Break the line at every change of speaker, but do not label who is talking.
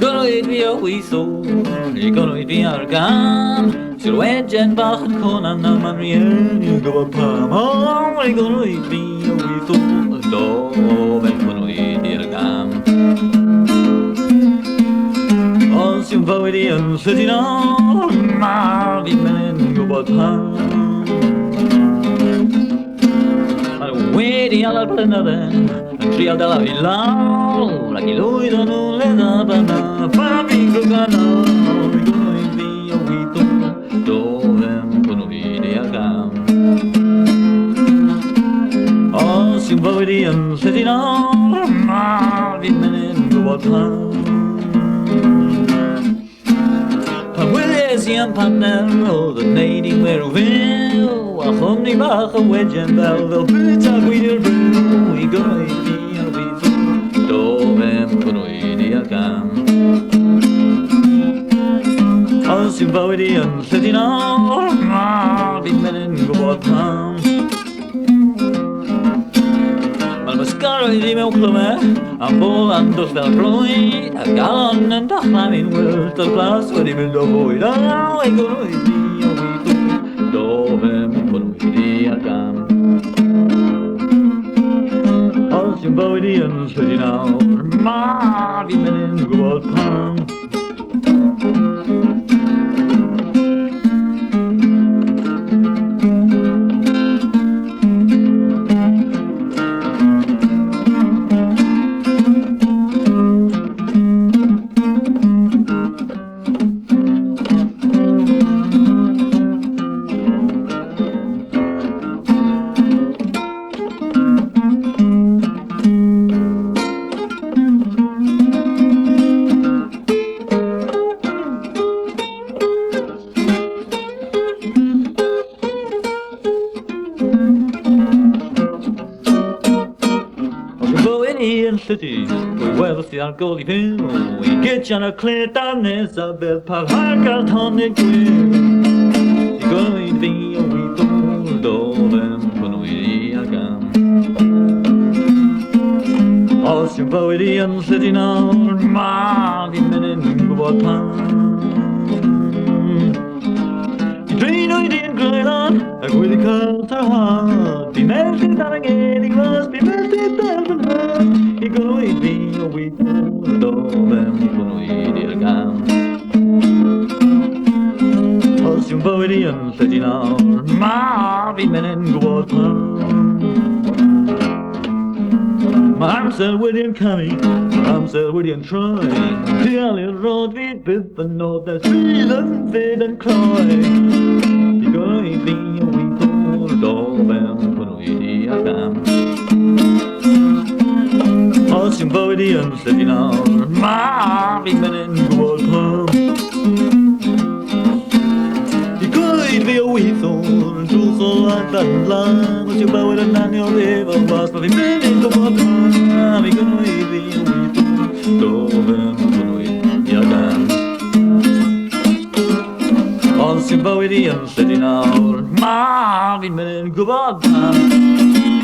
Cynnwyd fi o weithol, Cynnwyd fi ar gam. Cynnwyd yn bach yn conan am yn rieni gwybod pam. Cynnwyd fi o weithol, do fe'n Cynnwyd i'r gam. Os yw'n fywyd i yn llydyn o, ma fi'n mynd gwybod pam. Mae'n wedi al ar blynydden, yn trial dala fi lawr, ac I lwyd o'n wledd a banna, pa fi'n gwgana, Cynnwyd fi o weithol, do fe'n Cynnwyd i'r gam. Os yw'n fywyd i yn llydyn o, ma fi'n mynd gwybod pam. Wylies I am partner oedd yn neud i'n werw fel, a chwmni bach y wedgen fel bwyd a gwyd i'r brew. I Cynnwyd fi ar weithol, do fe'n Cynnwyd i'r gam. Os yw'n fywyd I yn llydyn o, ma fi'n mynd yn gwybod pam. Mae'n bysgarwydd I mewn clywed, am bol am dos fel rhoi, a galon yn dachlan mi'n wylt, o'r glas wedi mynd o fwyd. Cynnwyd fi o weithol, do fe'n Cynnwyd i'r gam. Os yw'n bywyd I yn llydyn nawr, ma fi'n mynd yn gwybod pam. Wel, sydd ar gol I fyw, I gydian y cled a nes a fel parhag ar tonig gwyl. I Cynnwyd fi o weithol, do fe'n Cynnwyd i'r gam. Os yw'n bywyd I yn llydyn nawr, ma fi'n mynd yn gwybod pam. I Cynnwyd i'n Greilan, ac wedi cael tarhad. Fi'n merched ar yng nghen I glas, fi'n merched ar fy nhad. I Cynnwyd fi o weithol, do fe'n Cynnwyd i'r gam. Os yw'n bywyd I yn llydyn nawr, ma fi'n mynd yn gwybod pam. Mae amser wedi yn canu, mae amser wedi yn troi. Dial i'r rod fi bydd yn nod nes fydd yn fyd yn cloi. I Cynnwyd fi o weithol, do fe'n Cynnwyd i'r gam. Os yw'n bywyd I yn llydyn nawr, ma fi'n mynd yn gwybod pam. I Cynnwyd fi o weithol, yn drwchol ac yn lan. Os yw'n bywyd yn aniodd efo was, ma fi'n mynd yn gwybod pam. I Cynnwyd fi o weithol, do fe'n Cynnwyd i'r gam. Os yw'n bywyd I yn llydyn nawr, ma fi'n mynd yn gwybod pam.